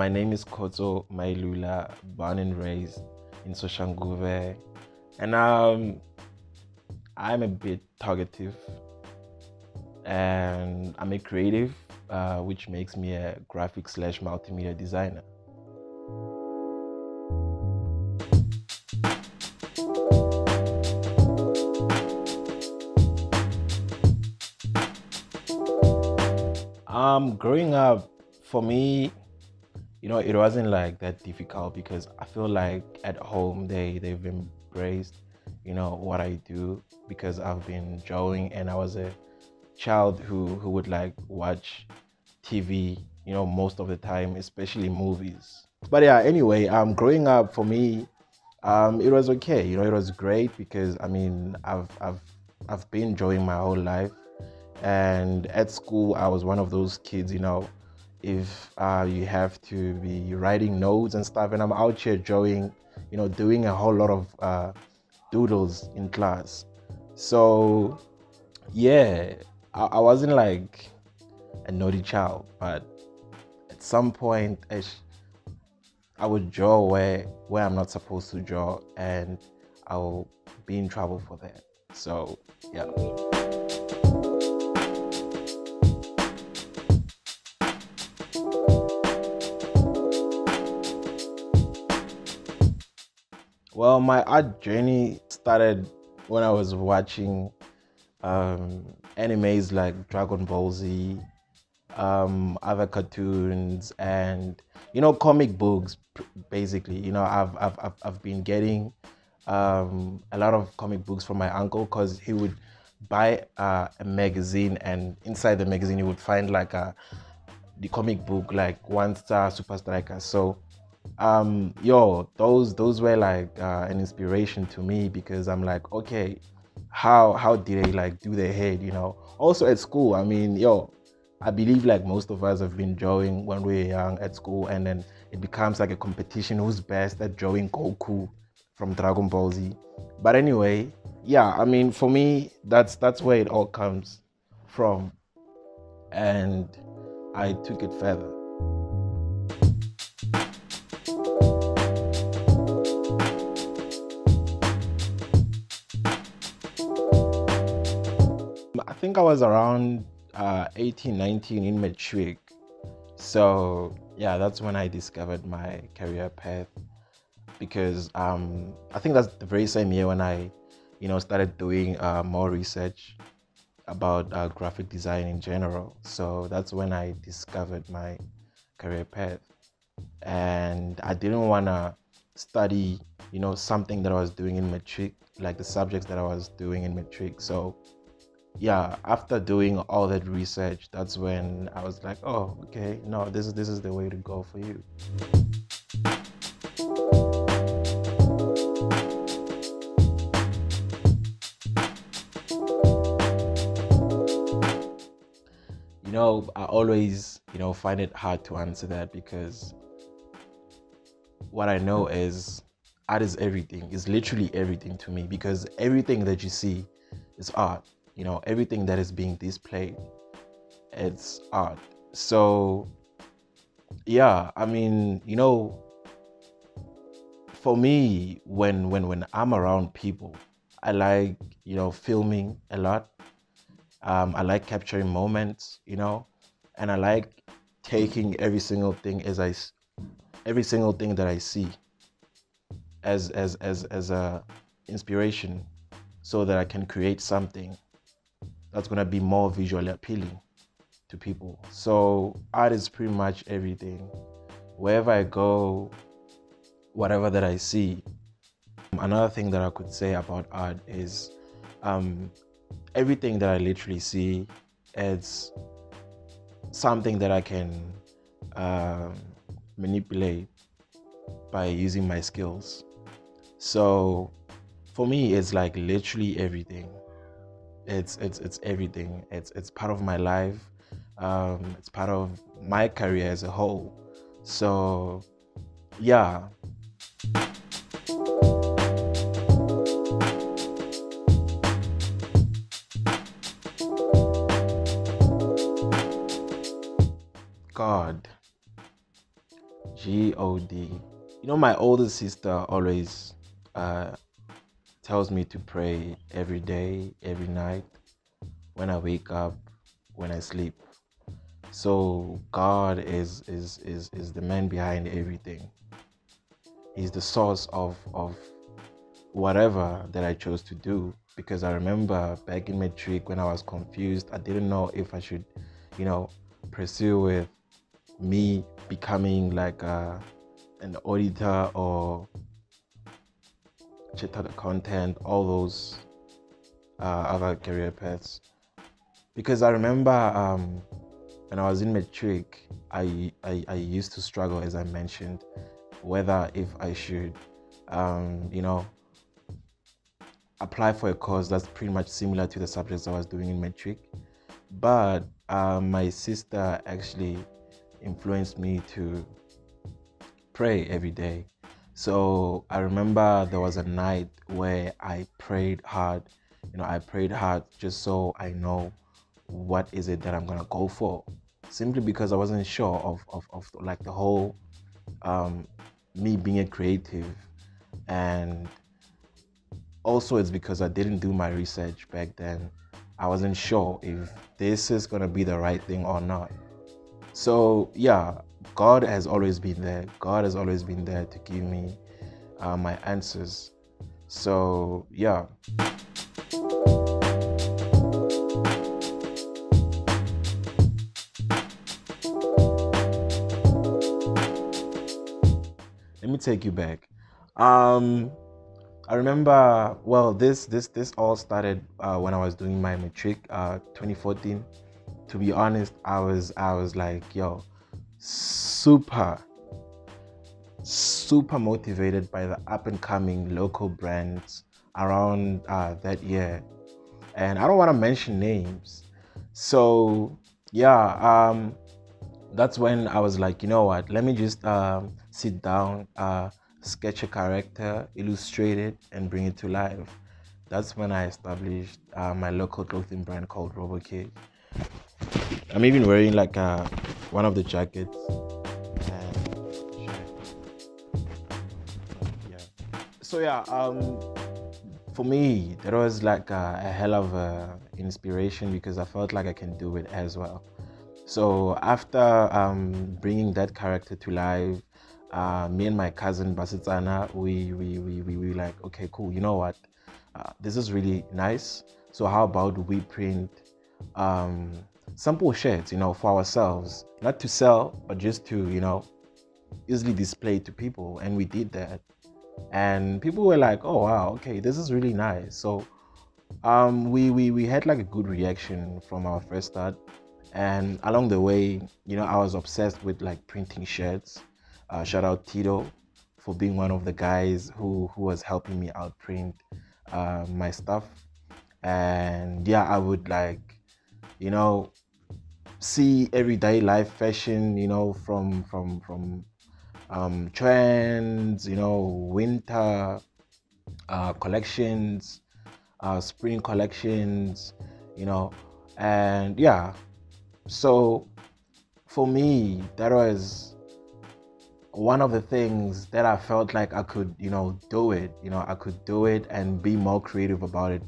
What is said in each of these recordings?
My name is Khotso Mailula, born and raised in Soshanguve, and I'm a bit talkative, and I'm a creative, which makes me a graphic/multimedia designer. Growing up, for me, it wasn't like that difficult because I feel like at home they've embraced, what I do because I've been drawing and I was a child who would like watch TV, most of the time, especially movies. But yeah, anyway, growing up for me, it was okay. It was great because I've been drawing my whole life, and at school I was one of those kids, if you have to be writing notes and stuff, and I'm out here drawing, doing a whole lot of doodles in class. So yeah, I wasn't like a naughty child, but at some point I would draw where I'm not supposed to draw, and I'll be in trouble for that. So yeah. Well, my art journey started when I was watching animes like Dragon Ball Z, other cartoons, and comic books. Basically, I've been getting a lot of comic books from my uncle because he would buy a magazine, and inside the magazine you would find like the comic book like One Star Super Striker. So those were like an inspiration to me because I'm like, okay, how did they like do their head, Also at school, I believe like most of us have been drawing when we were young at school, and then it becomes like a competition who's best at drawing Goku from Dragon Ball Z. But anyway, yeah, for me, that's where it all comes from, and I took it further. I think I was around 18, 19 in matric. So yeah, that's when I discovered my career path, because I think that's the very same year when I, started doing more research about graphic design in general. So that's when I discovered my career path, and I didn't want to study, something that I was doing in matric, like the subjects that I was doing in matric. So yeah, after doing all that research, that's when I was like, oh, okay, no, this is the way to go for you. I always, find it hard to answer that, because what I know is art is everything. It's literally everything to me, because everything that you see is art. Everything that is being displayed, it's art. So yeah, for me, when I'm around people, I like, filming a lot. I like capturing moments, and I like taking every single thing every single thing that I see as a inspiration, so that I can create something that's gonna be more visually appealing to people. So art is pretty much everything. Wherever I go, whatever that I see. Another thing that I could say about art is everything that I literally see, it's something that I can manipulate by using my skills. So for me, it's like literally everything. It's everything. It's part of my life. It's part of my career as a whole. So yeah. God, God. You know, my older sister always tells me to pray every day, every night, when I wake up, when I sleep. So God is the man behind everything. He's the source of whatever that I chose to do. Because I remember back in matric when I was confused, I didn't know if I should, pursue with me becoming like an auditor or chartered accountant, all those other career paths. Because I remember when I was in matric, I used to struggle, as I mentioned, whether if I should, apply for a course that's pretty much similar to the subjects I was doing in matric. But my sister actually influenced me to pray every day. So I remember there was a night where I prayed hard. I prayed hard just so I know what is it that I'm gonna go for. Simply because I wasn't sure of like the whole me being a creative, and also it's because I didn't do my research back then. I wasn't sure if this is gonna be the right thing or not. So yeah, God has always been there. God has always been there to give me my answers. So yeah. Let me take you back. I remember, well, this all started when I was doing my matric, 2014. To be honest, I was like, yo, super motivated by the up and coming local brands around that year. And I don't want to mention names. So yeah, that's when I was like, you know what, let me just sit down, sketch a character, illustrate it, and bring it to life. That's when I established my local clothing brand called RoboKid. I'm even wearing like one of the jackets. And yeah. So yeah, for me, that was like a hell of a inspiration because I felt like I can do it as well. So after bringing that character to life, me and my cousin Basitsana, we like, okay, cool. You know what? This is really nice. So how about we print sample shirts, for ourselves, not to sell, but just to, easily display to people. And we did that, and people were like, oh wow, okay, this is really nice. So we had like a good reaction from our first start. And along the way, I was obsessed with like printing shirts. Shout out Tito for being one of the guys who was helping me out print my stuff. And yeah, I would like, see everyday life fashion, from trends, winter collections, spring collections, and yeah. So for me, that was one of the things that I felt like I could, do it. I could do it and be more creative about it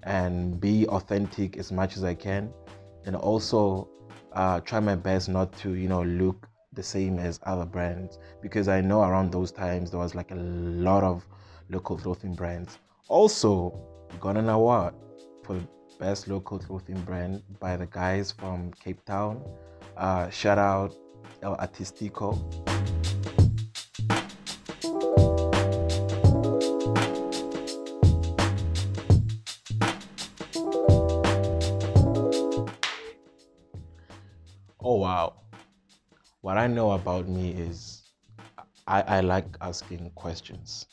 and be authentic as much as I can. And also try my best not to, look the same as other brands. Because I know around those times, there was like a lot of local clothing brands. Also, we got an award for best local clothing brand by the guys from Cape Town. Shout out El Artistico. Oh wow. What I know about me is I like asking questions.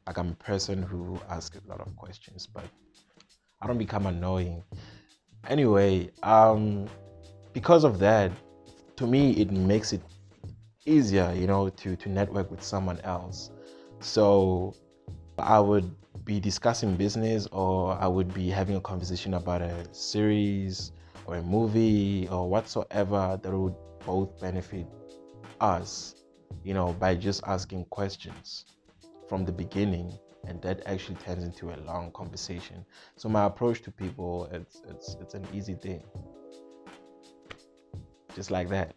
Like, I'm a person who asks a lot of questions, but I don't become annoying. Anyway, because of that, to me, it makes it easier, to network with someone else. So I would be discussing business, or I would be having a conversation about a series or a movie or whatsoever that would both benefit us. you know, by just asking questions from the beginning, and that actually turns into a long conversation. So my approach to people, it's an easy thing, just like that.